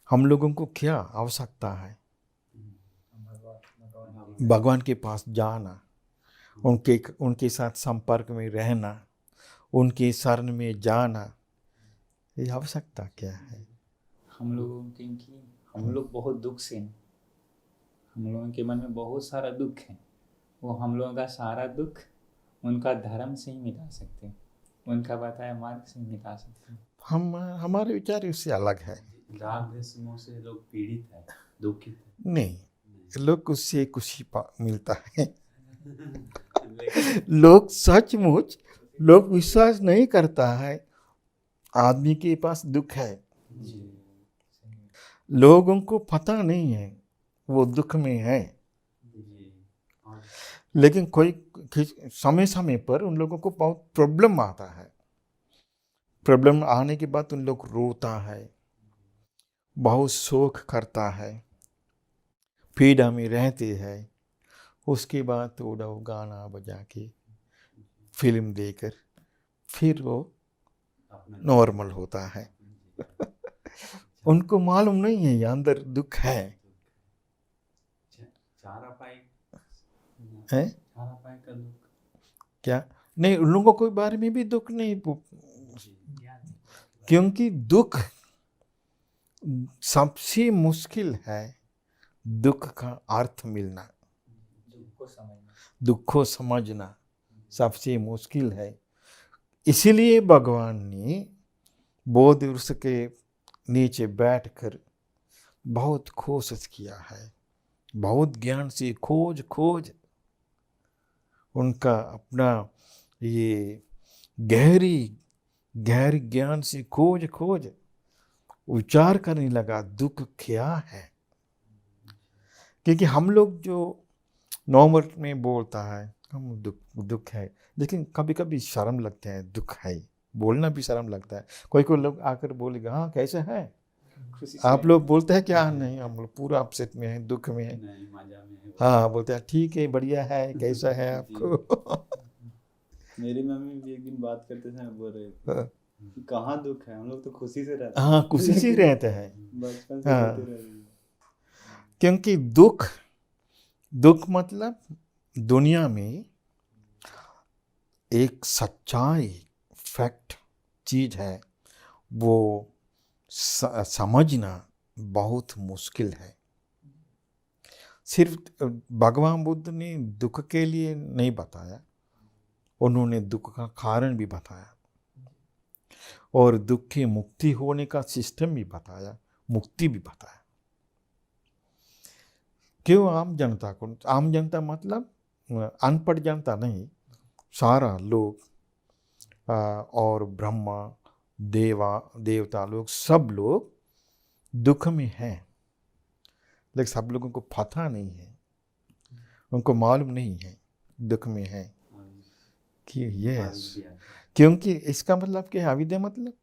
हम लोगों को क्या आवश्यकता है? भगवान के पास जाना, उनके उनके साथ संपर्क में रहना, उनके शरण में जाना, ये आवश्यकता क्या है? हम लोगों क्योंकि हम लोग बहुत दुख से हैं, हम लोगों के मन में बहुत सारा दुख है। वो हम लोगों का सारा दुख उनका धर्म से ही मिटा सकते हैं, उनका बताया मार्ग से ही मिटा सकते हैं। हमारे विचार इससे अलग है। राग द्वेष मोह से लोग पीड़ित है, दुखित है। नहीं, लोग उससे खुशी मिलता है। लोग सचमुच लोग विश्वास नहीं करता है आदमी के पास दुख है। लोगों को पता नहीं है वो दुख में है, लेकिन कोई समय समय पर उन लोगों को बहुत प्रॉब्लम आता है। प्रॉब्लम आने के बाद उन लोग रोता है, बहुत शोक करता है, पीड़ा में रहते हैं। उसके बाद थोड़ा वो गाना बजा के फिल्म देकर फिर वो नॉर्मल होता है। उनको मालूम नहीं है ये अंदर दुख है। चारा पाई का दुख क्या नहीं, उन लोगों के बारे में भी दुख नहीं, क्योंकि दुख सबसे मुश्किल है। दुख का अर्थ मिलना, दुख को समझना सबसे मुश्किल है। इसीलिए भगवान ने बोधि वृक्ष के नीचे बैठकर बहुत कोशिश किया है, बहुत ज्ञान से खोज खोज उनका अपना ये गहरी ज्ञान से खोज खोज विचार करने लगा दुख क्या है। क्योंकि हम लोग जो नॉर्मल में बोलता है हम दुख है, लेकिन कभी कभी शर्म लगता है, दुख है बोलना भी शर्म लगता है। कोई कोई लोग आकर बोलेगा हाँ कैसे है, आप लोग बोलते हैं क्या? नहीं, हम लोग पूरा अपसेट में हैं, दुख में हैं। हाँ बोलते हैं ठीक है, बढ़िया है, कैसा है आपको? मेरी मम्मी भी एक दिन बात करते थे, बोल रहे थे कि कहाँ दुख है, हम लोग तो खुशी से रहते हैं। हाँ खुशी से रहते हैं, बचपन से हाँ। रहते रहे। क्योंकि दुख मतलब दुनिया में एक सच्चाई फैक्ट चीज है, वो समझना बहुत मुश्किल है। सिर्फ भगवान बुद्ध ने दुख के लिए नहीं बताया, उन्होंने दुख का कारण भी बताया और दुख की मुक्ति होने का सिस्टम भी बताया, मुक्ति भी बताया। क्यों आम जनता को? आम जनता मतलब अनपढ़ जनता नहीं, सारा लोग और ब्रह्मा देवता लोग, सब लोग दुख में हैं, लेकिन सब लोगों को पता नहीं है, उनको मालूम नहीं है दुख में है कि यस। क्योंकि इसका मतलब क्या है? अविद्या मतलब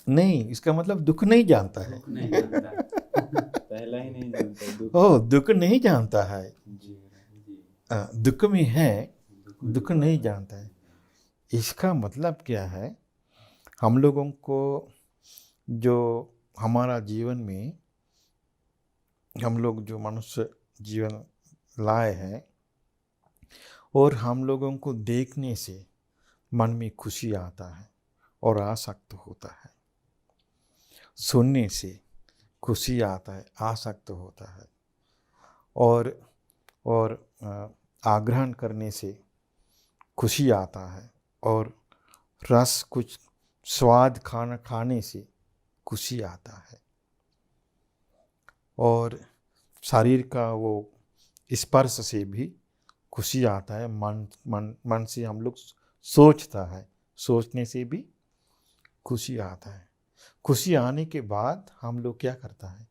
नहीं, इसका मतलब दुख नहीं जानता है। पहला ही नहीं जानता दुख। ओ दुख नहीं जानता है, दुख में है, दुख नहीं जानता है। इसका मतलब क्या है? हम लोगों को जो हमारा जीवन में हम लोग जो मनुष्य जीवन लाए हैं, और हम लोगों को देखने से मन में खुशी आता है और आसक्त होता है, सुनने से खुशी आता है, आसक्त होता है, और आग्रहण करने से खुशी आता है, और रस कुछ स्वाद खाना खाने से खुशी आता है, और शरीर का वो स्पर्श से भी खुशी आता है। मन से हम लोग सोचता है, सोचने से भी खुशी आता है। खुशी आने के बाद हम लोग क्या करता है?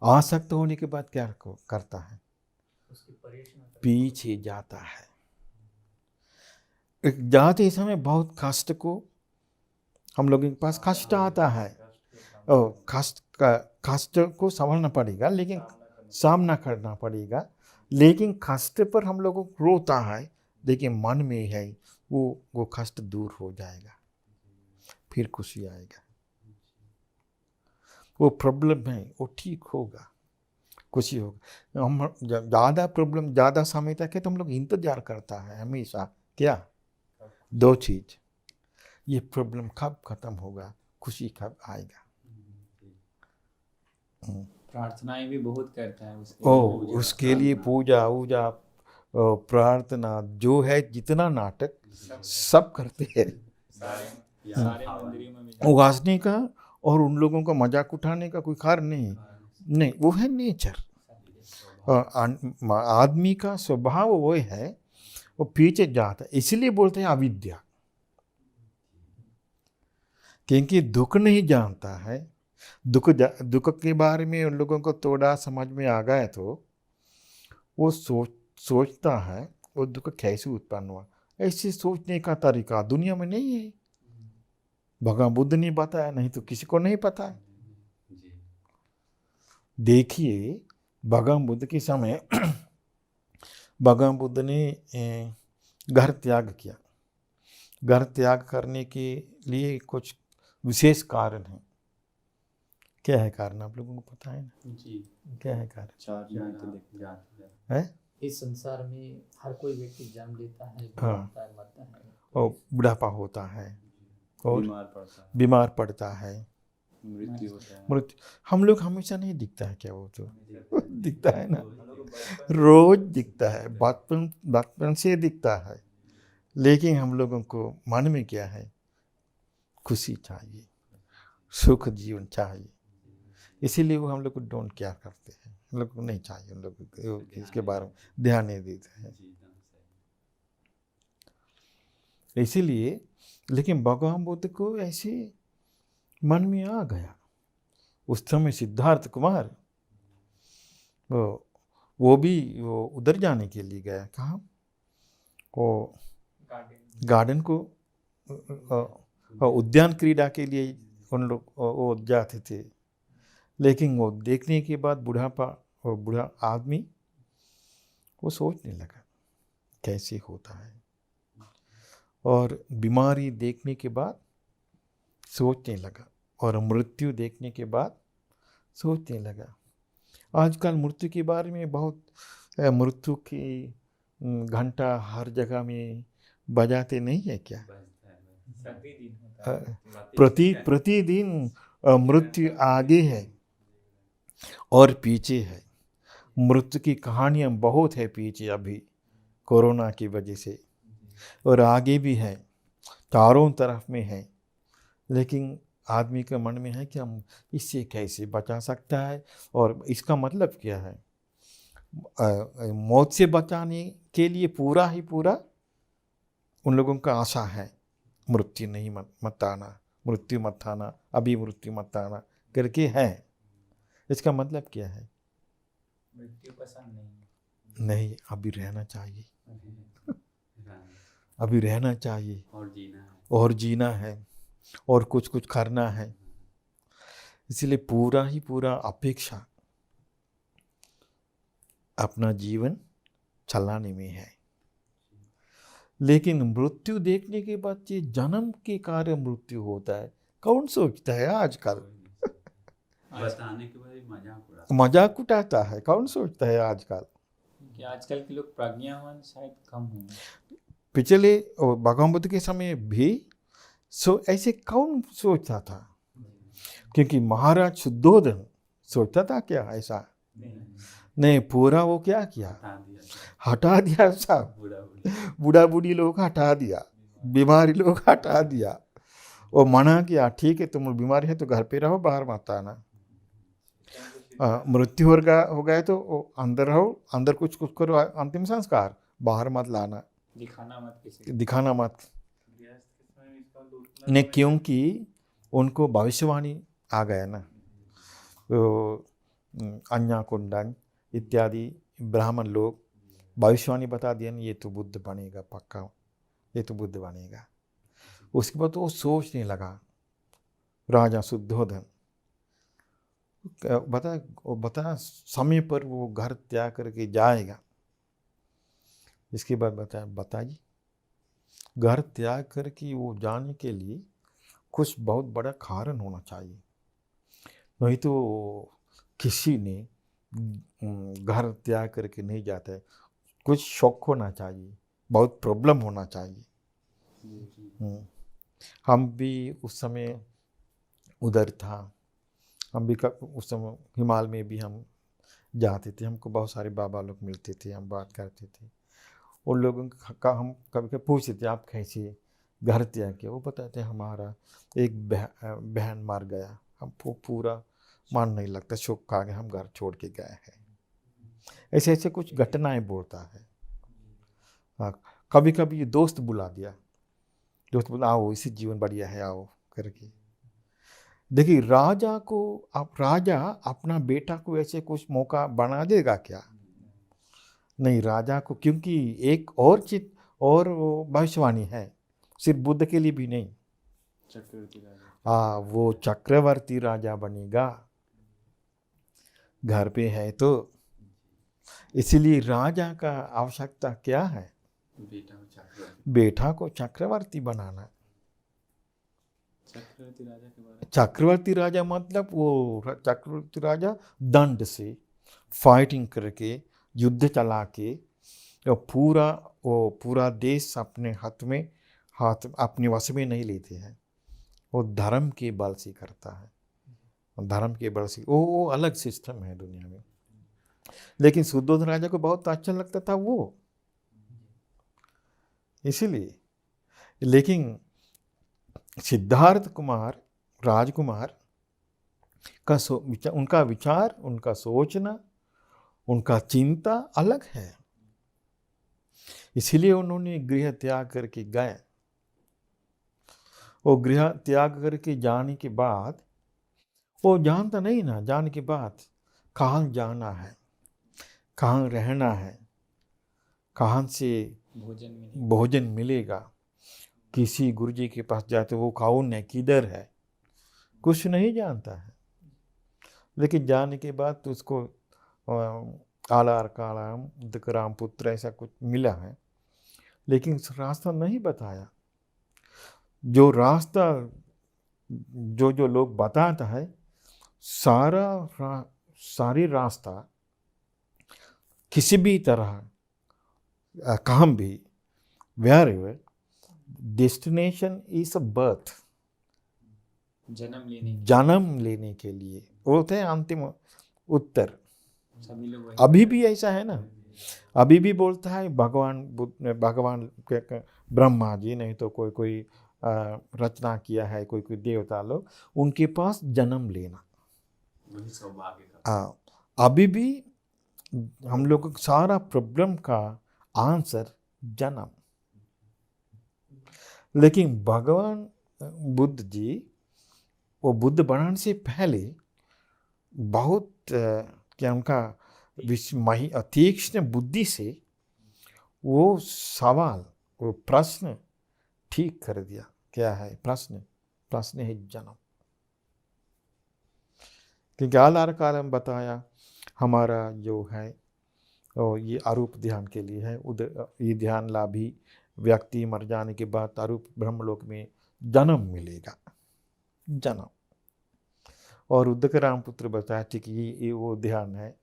आसक्त होने के बाद क्या करता है? पीछे जाता है। जाते समय बहुत कष्ट को हम लोगों के पास कष्ट आता है, और कष्ट को संभालना पड़ेगा, लेकिन सामना करना पड़ेगा। लेकिन कष्ट पर हम लोगों को रोता है, लेकिन मन में है वो कष्ट दूर हो जाएगा, फिर खुशी आएगा। वो प्रॉब्लम है वो ठीक होगा, कुछ ही होगा। हम ज़्यादा प्रॉब्लम ज़्यादा समय तक है तो हम लोग इंतजार करता है हमेशा, क्या दो चीज़, ये प्रॉब्लम कब खत्म होगा, खुशी कब आएगा। प्रार्थनाएं भी बहुत करता है उसके लिए पूजा वूजा प्रार्थना जो है जितना नाटक सब करते हैं। सारे मंदिरों में उगासने का और उन लोगों का मजाक उठाने का कोई कारण नहीं, नहीं वो है नेचर। आदमी का स्वभाव वो है, वो पीछे जाता है, इसलिए बोलते हैं अविद्या, क्योंकि दुख नहीं जानता है। दुख के बारे में उन लोगों को थोड़ा समझ में आ गया तो वो सोचता है वो दुख कैसे उत्पन्न हुआ। ऐसे सोचने का तरीका दुनिया में नहीं है, भगवान बुद्ध ने बताया, नहीं तो किसी को नहीं पता है। देखिए भगवान बुद्ध के समय भगवान बुद्ध ने घर त्याग किया। घर त्याग करने के लिए कुछ विशेष कारण है। क्या है कारण, आप लोगों को पता है ना? जी। क्या है कारण? है इस संसार में हर कोई व्यक्ति जन्म लेता है, हाँ। होता है, मरता है, और बुढ़ापा होता है और बीमार पड़ता है, बीमार पड़ता है, मृत्यु होता है। मृत्यु हम लोग हमेशा नहीं दिखता है क्या, वो तो दिखता है ना, रोज दिखता है, बचपन से दिखता है। लेकिन हम लोगों को मन में क्या है, खुशी चाहिए, सुख जीवन चाहिए, इसीलिए वो हम लोग को डोंट केयर करते हैं। हम लोग को नहीं चाहिए, हम लोग को इसके बारे में ध्यान नहीं देते हैं, इसीलिए। लेकिन भगवान बुद्ध को ऐसे मन में आ गया। उस समय सिद्धार्थ कुमार वो उधर जाने के लिए गया, कहाँ, वो गार्डन को उद्यान क्रीड़ा के लिए उन लोग वो जाते थे। लेकिन वो देखने के बाद बूढ़ा आदमी वो सोचने लगा कैसे होता है, और बीमारी देखने के बाद सोचने लगा, और मृत्यु देखने के बाद सोचने लगा। आजकल मृत्यु के बारे में बहुत मृत्यु की घंटा हर जगह में बजाते नहीं है क्या? प्रतिदिन मृत्यु आगे है और पीछे है। मृत्यु की कहानियाँ बहुत है पीछे अभी कोरोना की वजह से, और आगे भी है, चारों तरफ में है। लेकिन आदमी के मन में है कि हम इससे कैसे बचा सकता है, और इसका मतलब क्या है, मौत से बचाने के लिए पूरा ही पूरा उन लोगों का आशा है, मृत्यु नहीं मत आना, मृत्यु मत आना, अभी मृत्यु मत आना करके है। इसका मतलब क्या है, मृत्यु पसंद नहीं, अभी रहना चाहिए, अभी रहना चाहिए, और जीना है, और कुछ करना है। इसलिए पूरा ही पूरा अपेक्षा अपना जीवन चलाने में है। लेकिन मृत्यु देखने के बाद ये जन्म के कार्य मृत्यु होता है, कौन सोचता है आजकल? बताने के बाद मजाक उठाता है, कौन सोचता है आजकल? कि आजकल के लोग प्रज्ञावान शायद कम होंगे। पिछले भगवान बुद्ध के समय भी ऐसे कौन सोचता था? क्योंकि महाराज शुद्धोधन सोचता था क्या ऐसा? नहीं, पूरा वो क्या किया, हटा दिया सब, बूढ़ा बूढ़ी लोग हटा दिया, बीमारी लोग हटा दिया, वो मना किया, ठीक है तुम बीमारी है तो घर पे रहो, बाहर मत आना। मृत्यु हो गया तो अंदर रहो, अंदर कुछ करो, अंतिम संस्कार, बाहर मत लाना, दिखाना मत। ने क्योंकि उनको भविष्यवाणी आ गया ना, अन्या कुंडन इत्यादि ब्राह्मण लोग भविष्यवाणी बता दिया ना, ये तो बुद्ध बनेगा पक्का, ये तो बुद्ध बनेगा। उसके बाद तो वो सोचने लगा, राजा शुद्धोधन बता समय पर वो घर त्याग करके जाएगा। इसके बाद बताइए, घर त्याग करके वो जाने के लिए कुछ बहुत बड़ा कारण होना चाहिए। नहीं तो किसी ने घर त्याग करके नहीं जाता है। कुछ शौक होना चाहिए, बहुत प्रॉब्लम होना चाहिए। हम भी उस समय उधर था, हम भी उस समय हिमालय में भी हम जाते थे, हमको बहुत सारे बाबा लोग मिलते थे, हम बात करते थे। उन लोगों का हम कभी कभी पूछते थे आप कैसे घर त्याग किया, वो बताते हमारा एक बहन मार गया, हमको पूरा मान नहीं लगता, शोक खा के हम घर छोड़ के गए हैं। ऐसे ऐसे कुछ घटनाएं बोलता है। हाँ, कभी कभी ये दोस्त बुला दिया, दोस्त बोला आओ इसी जीवन बढ़िया है आओ करके। देखिए राजा को, आप राजा अपना बेटा को ऐसे कुछ मौका बना देगा क्या? नहीं, राजा को, क्योंकि एक और चित और भविष्यवाणी है, सिर्फ बुद्ध के लिए भी नहीं। चक्रवर्ती राजा, हाँ, वो चक्रवर्ती राजा बनेगा, घर पे है तो। इसीलिए राजा का आवश्यकता क्या है? बेटा को चक्रवर्ती बनाना। चक्रवर्ती राजा के बारे में, चक्रवर्ती राजा मतलब वो चक्रवर्ती राजा दंड से फाइटिंग करके, युद्ध चला के, वो पूरा देश अपने हाथ अपने वश में नहीं लेते हैं। वो धर्म के बल से करता है, धर्म के बल से। वो अलग सिस्टम है दुनिया में। लेकिन सुद्धोधन राजा को बहुत अच्छा लगता था वो, इसीलिए। लेकिन सिद्धार्थ कुमार राजकुमार का उनका विचार, उनका सोचना, उनका चिंता अलग है। इसीलिए उन्होंने गृह त्याग करके गए। वो गृह त्याग करके जाने के बाद वो जानता नहीं ना, जाने के बाद कहाँ जाना है, कहाँ रहना है, कहाँ से भोजन मिलेगा। किसी गुरुजी के पास जाते वो कौन है, किधर है, कुछ नहीं जानता है। लेकिन जाने के बाद तो उसको आलार कालाम दकराम पुत्र ऐसा कुछ मिला है, लेकिन रास्ता नहीं बताया। जो रास्ता जो लोग बताता है, सारी रास्ता किसी भी तरह कहाँ भी, wherever destination is a birth, जन्म लेने के लिए बोलते हैं अंतिम उत्तर। सभी लोग अभी भी ऐसा है ना, अभी भी बोलता है भगवान ब्रह्मा जी, नहीं तो कोई रचना किया है, कोई देवता लोग, उनके पास जन्म लेना। वही सौभाग्य का। हाँ, अभी भी हम लोग को सारा प्रॉब्लम का आंसर जन्म। लेकिन भगवान बुद्ध जी, वो बुद्ध बनने से पहले बहुत क्या उनका तीक्ष्ण बुद्धि से वो सवाल, वो प्रश्न ठीक कर दिया। क्या है प्रश्न है जन्म। क्योंकि आलार काल में बताया हमारा जो है ये आरूप ध्यान के लिए है। ये ध्यान लाभी व्यक्ति मर जाने के बाद आरूप ब्रह्मलोक में जन्म मिलेगा, जन्म। और उद्धक रामपुत्र बताया ठीक ये वो ध्यान है,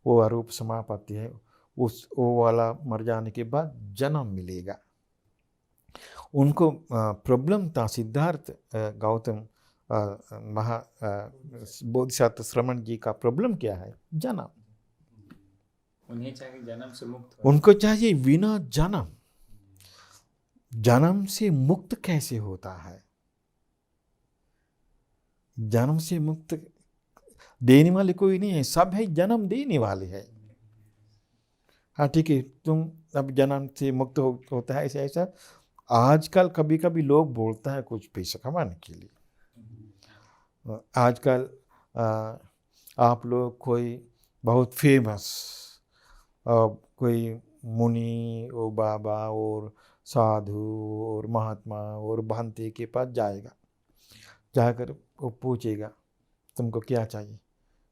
वो आरूप समापत्ति है, वो वाला मर जाने के बाद जन्म मिलेगा। उनको प्रॉब्लम था, सिद्धार्थ गौतम बोधिसत्व श्रमण जी का प्रॉब्लम क्या है? जन्म। उन्हें चाहिए जन्म से मुक्त हो। उनको चाहिए बिना जन्म से मुक्त कैसे होता है? जन्म से मुक्त देने वाले कोई नहीं है, सब है जन्म देने वाले है। हाँ ठीक है, तुम अब जन्म से मुक्त होता है ऐसा ऐसा। आजकल कभी कभी लोग बोलता है कुछ पैसा कमाने के लिए। आजकल आप लोग कोई बहुत फेमस कोई मुनि और बाबा और साधु और महात्मा और भंते के पास जाएगा, जाकर वो पूछेगा तुमको क्या चाहिए?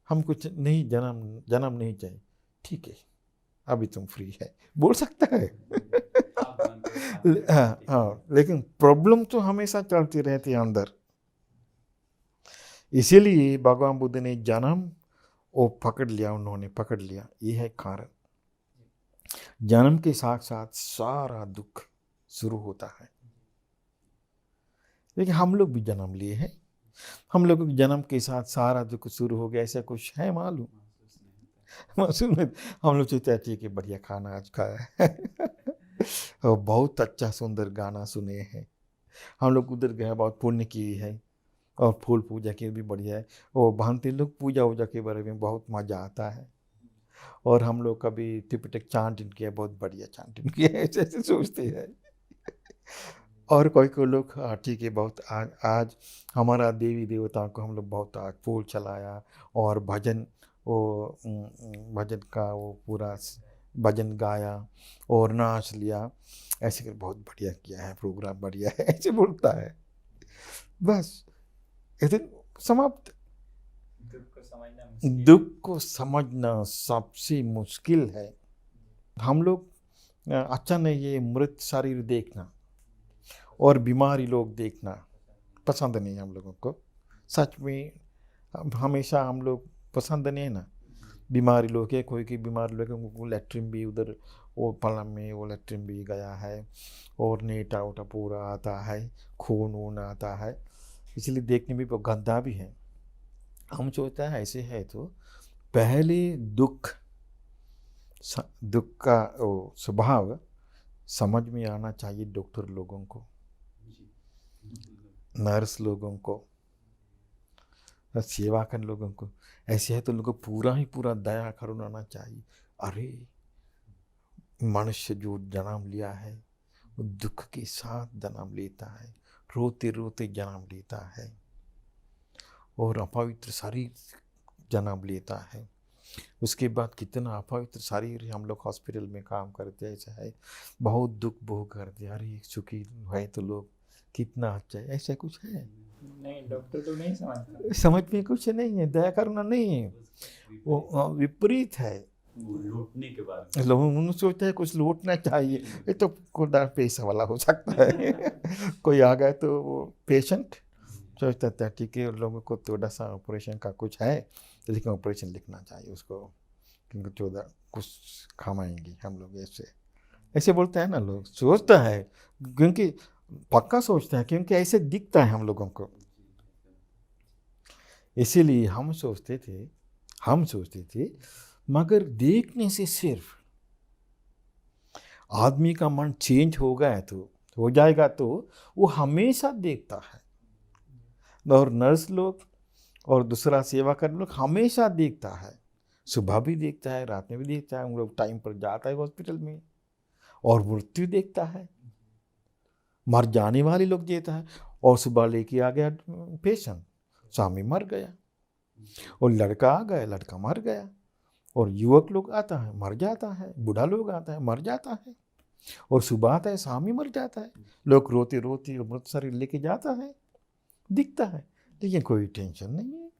हम कुछ नहीं, जन्म नहीं चाहिए। ठीक है, अभी तुम फ्री है, बोल सकता है। हाँ, लेकिन प्रॉब्लम तो हमेशा चलती रहती है अंदर। इसीलिए भगवान बुद्ध ने जन्म वो पकड़ लिया, उन्होंने पकड़ लिया। ये है कारण। जन्म के साथ साथ सारा दुख शुरू होता है। लेकिन हम लोग भी जन्म लिए हैं, हम लोग जन्म के साथ सारा दुख शुरू हो गया, ऐसा कुछ है मालूम? मासूम नहीं। हम लोग सोचते हैं ठीक है, बढ़िया खाना आज खाया है और बहुत अच्छा सुंदर गाना सुने हैं, हम लोग उधर गए, बहुत पुण्य की है और फूल पूजा की भी बढ़िया है। वो भांति लोग पूजा वूजा के बारे में बहुत मजा आता है। और हम लोग कभी टिपिटक चांटिंग किया, बहुत बढ़िया चांटिंग किया, ऐसे ऐसे सोचते हैं। और कोई कोई लोग ठीक है, बहुत आज हमारा देवी देवताओं को हम लोग बहुत आज फूल चलाया और भजन, वो भजन का वो पूरा भजन गाया और नाच लिया, ऐसे कर बहुत बढ़िया किया है, प्रोग्राम बढ़िया है, ऐसे बोलता है। बस ऐसे समाप्त। दुख को समझना सबसे मुश्किल है। हम लोग अच्छा नहीं, ये मृत शरीर देखना और बीमारी लोग देखना पसंद नहीं हम लोगों को। सच में हमेशा हम लोग पसंद नहीं है ना। बीमारी लोग है, कोई की बीमारी लोग है, लेटरिन भी उधर वो पलम में वो लेटरिन भी गया है और नेटा उटा पूरा आता है, खून वून आता है, इसलिए देखने में वो गंदा भी है। हम सोचते हैं ऐसे है तो पहले दुख का वो स्वभाव समझ में आना चाहिए डॉक्टर लोगों को, नर्स लोगों को, सेवा करने लोगों को। ऐसे है तो लोगों को पूरा ही पूरा दया करुणाना चाहिए। अरे मनुष्य जो जन्म लिया है वो दुख के साथ जन्म लेता है, रोते रोते जन्म लेता है और अपवित्र शरीर जन्म लेता है। उसके बाद कितना अपवित्र शरीर, हम लोग हॉस्पिटल में काम करते हैं, ऐसा है बहुत दुख भोग करते हैं। अरे सुखी है तो लोग कितना अच्छा है, ऐसा कुछ है नहीं, डॉक्टर तो नहीं समझता। समझ में कुछ नहीं है, दया करना नहीं है, वो विपरीत है। लूटने के बारे में लोग सोचते हैं कुछ लूटना चाहिए, ये तो खुदा पैसा वाला हो सकता है कोई आ गया तो वो पेशेंट सोचता था ठीक है, लोगों को थोड़ा सा ऑपरेशन का कुछ है, लेकिन ऑपरेशन लिखना चाहिए उसको, क्योंकि 14 कुछ खामाएंगे हम लोग, ऐसे ऐसे बोलते हैं ना लोग, सोचता है क्योंकि पक्का सोचता है, क्योंकि ऐसे दिखता है हम लोगों को। इसीलिए हम सोचते थे मगर देखने से सिर्फ आदमी का मन चेंज हो गया तो हो जाएगा, तो वो हमेशा देखता है। और नर्स लोग और दूसरा सेवा करने लोग हमेशा देखता है, सुबह भी देखता है, रात में भी देखता है, उन लोग टाइम पर जाता है हॉस्पिटल में और मृत्यु देखता है, मर जाने वाले लोग देता है। और सुबह लेके आ गया पेशेंट, स्वामी मर गया, और लड़का आ गया, लड़का मर गया, और युवक लोग आता है मर जाता है, बूढ़ा लोग आता है मर जाता है, और सुबह आता है स्वामी मर जाता है, लोग रोते रोते मृत शरीर लेके जाता है, दिखता है, लेकिन कोई टेंशन नहीं है।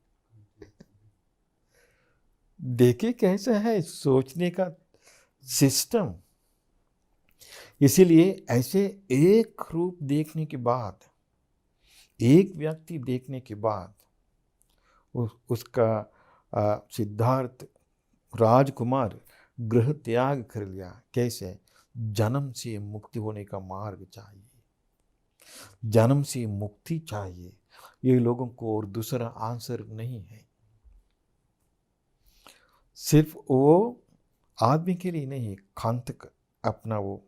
देखे कैसा है सोचने का सिस्टम। इसीलिए ऐसे एक रूप देखने के बाद, एक व्यक्ति देखने के बाद उसका सिद्धार्थ राजकुमार गृह त्याग कर लिया। कैसे? जन्म से मुक्ति होने का मार्ग चाहिए, जन्म से मुक्ति चाहिए, ये लोगों को और दूसरा आंसर नहीं है। सिर्फ वो आदमी के लिए नहीं, खांतक अपना वो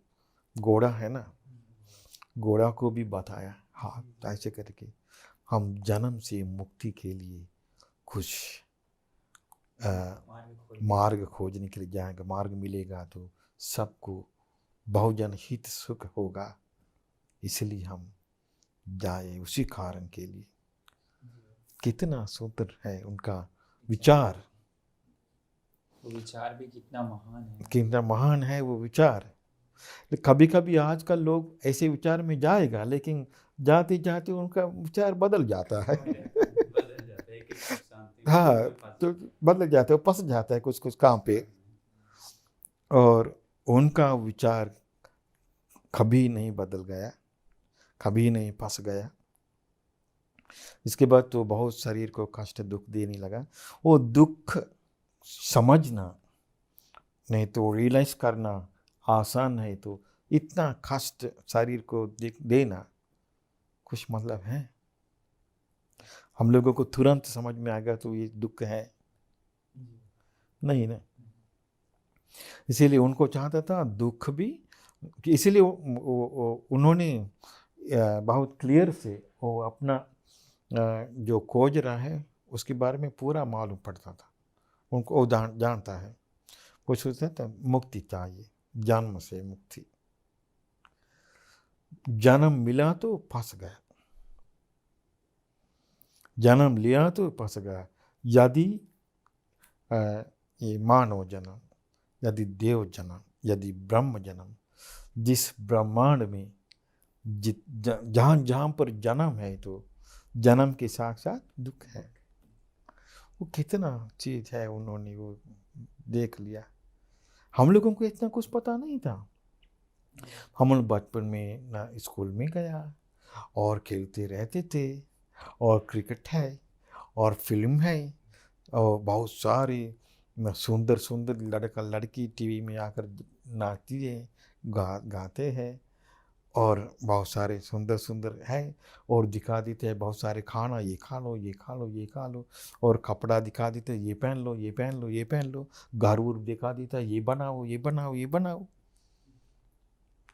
घोड़ा है ना, घोड़ा को भी बताया हाथ ऐसे करके हम जन्म से मुक्ति के लिए कुछ मार्ग खोजने के लिए जाएंगे, मार्ग मिलेगा तो सबको बहुजन हित सुख होगा, इसलिए हम जाए उसी कारण के लिए। कितना सुंदर है उनका विचार, वो विचार भी कितना महान है। कितना महान है वो विचार। कभी कभी आजकल लोग ऐसे विचार में जाएगा, लेकिन जाते जाते उनका विचार बदल जाता है बदल जाता है, एक शांति हाँ, तो बदल जाता है, फंस जाता है कुछ कुछ काम पे, और उनका विचार कभी नहीं बदल गया, कभी नहीं फंस गया। इसके बाद तो बहुत शरीर को कष्ट दुख देने लगा। वो दुख समझना नहीं तो रियलाइज करना आसान है, तो इतना कष्ट शरीर को देना कुछ मतलब है? हम लोगों को तुरंत समझ में आएगा तो ये दुख है नहीं ना। इसीलिए उनको चाहता था दुख भी, इसीलिए उन्होंने बहुत क्लियर से वो अपना जो खोज रहा है उसके बारे में पूरा मालूम पड़ता था उनको। वो जानता है, वो सोचता था मुक्ति चाहिए, जन्म से मुक्ति। जन्म मिला तो फंस गया, जन्म लिया तो फंस गया। यदि ये मानव जन्म, यदि देव जन्म, यदि ब्रह्म जन्म, जिस ब्रह्मांड में जहाँ जहाँ पर जन्म है तो जन्म के साथ साथ दुख है। वो कितना चीज है उन्होंने वो देख लिया। हम लोगों को इतना कुछ पता नहीं था। हम लोग बचपन में ना स्कूल में गया और खेलते रहते थे, और क्रिकेट है और फिल्म है और बहुत सारे सुंदर सुंदर लड़का लड़की टीवी में आकर नाचती है, गाते हैं, और बहुत सारे सुंदर सुंदर है और दिखा देते हैं बहुत सारे खाना, ये खा लो, ये खा लो, ये खा लो, और कपड़ा दिखा देते हैं, ये पहन लो, ये पहन लो, ये पहन लो, घर उर दिखा देता है, ये बनाओ, ये बनाओ, ये बनाओ।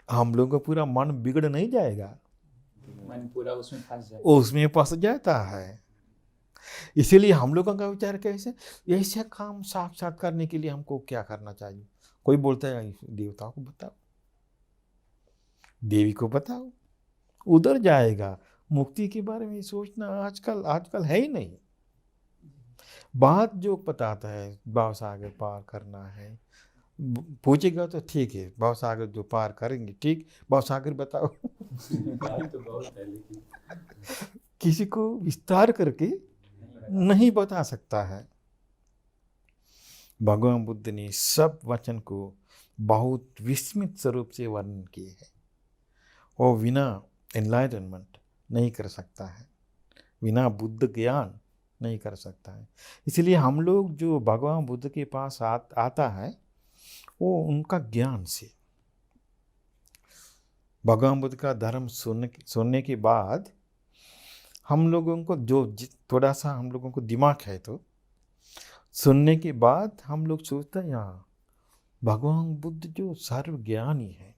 हम लोगों का पूरा मन बिगड़ नहीं जाएगा? मन पूरा उसमें फंस जाए, उसमें फंस जाता है। इसीलिए हम लोगों का विचार कैसे, ऐसे काम साक्षात करने के लिए हमको क्या करना चाहिए? कोई बोलता है देवता को बताओ, देवी को बताओ, उधर जाएगा। मुक्ति के बारे में सोचना आजकल है ही नहीं। बात जो बताता है भवसागर पार करना है, पूछेगा तो ठीक है, भवसागर जो पार करेंगे ठीक, भवसागर बताओ। बात तो बहुत है लेकिन किसी को विस्तार करके नहीं बता सकता है। भगवान बुद्ध ने सब वचन को बहुत विस्मित स्वरूप से वर्णन किए हैं। वो बिना एनलाइटनमेंट नहीं कर सकता है, बिना बुद्ध ज्ञान नहीं कर सकता है। इसलिए हम लोग जो भगवान बुद्ध के पास आता है वो उनका ज्ञान से। भगवान बुद्ध का धर्म सुनने के बाद हम लोगों को जो थोड़ा सा हम लोगों को दिमाग है तो सुनने के बाद हम लोग सोचते हैं यहाँ भगवान बुद्ध जो सर्व ज्ञानी है,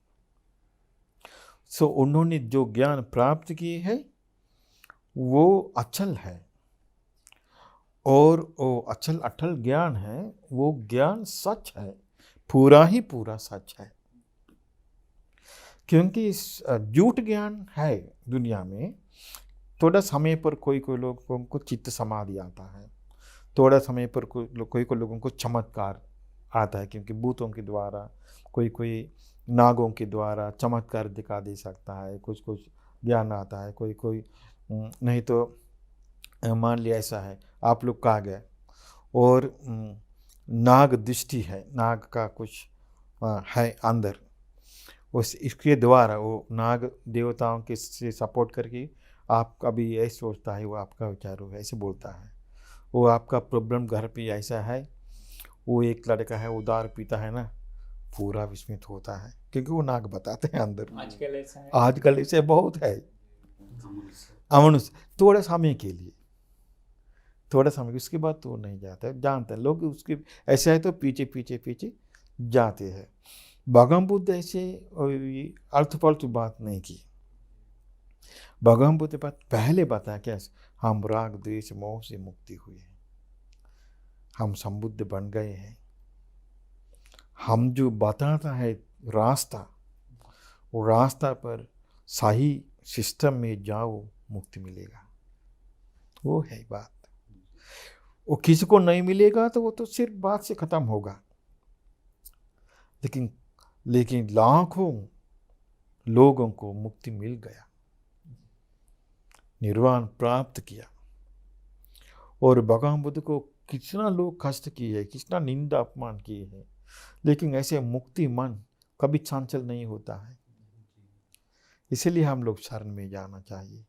सो उन्होंने जो ज्ञान प्राप्त किए है वो अचल है, और वो अचल अटल ज्ञान है, वो ज्ञान सच है, पूरा ही पूरा सच है। क्योंकि झूठ ज्ञान है दुनिया में, थोड़ा समय पर कोई लोगों को चित्त समाधि आता है, थोड़ा समय पर कोई लोगों को चमत्कार आता है, क्योंकि भूतों के द्वारा कोई नागों के द्वारा चमत्कार दिखा दे सकता है, कुछ ज्ञान आता है, कोई नहीं तो मान लिया ऐसा है आप लोग कहा गए और नाग दृष्टि है, नाग का कुछ है अंदर, इसके द्वारा वो नाग देवताओं के से सपोर्ट करके आप कभी ऐसे सोचता है, वो आपका विचार हो ऐसे बोलता है, वो आपका प्रॉब्लम घर पे ऐसा है, वो एक लड़का है उदार पीता है ना, पूरा विस्मित होता है क्योंकि वो नाग बताते हैं अंदर। आजकल ऐसे बहुत है। अमनुष्य थोड़ा समय के लिए, थोड़ा समय, उसके बाद तो नहीं जाता है, जानते हैं लोग उसके ऐसा है तो पीछे पीछे पीछे जाते हैं। भगवान बुद्ध ऐसे अर्थ फालतू बात नहीं की। भगवान बुद्ध बात पहले बताया कैसे हम राग द्वेष मोह से मुक्ति हुए हैं, हम संबुद्ध बन गए हैं। हम जो बताता है रास्ता, वो रास्ता पर सही सिस्टम में जाओ मुक्ति मिलेगा, वो है बात। वो किसी को नहीं मिलेगा तो वो तो सिर्फ बात से खत्म होगा, लेकिन लाखों लोगों को मुक्ति मिल गया, निर्वाण प्राप्त किया। और भगवान बुद्ध को कितना लोग कष्ट किए, कितना निंदा अपमान किए हैं, लेकिन ऐसे मुक्ति मन कभी चंचल नहीं होता है। इसलिए हम लोग शरण में जाना चाहिए।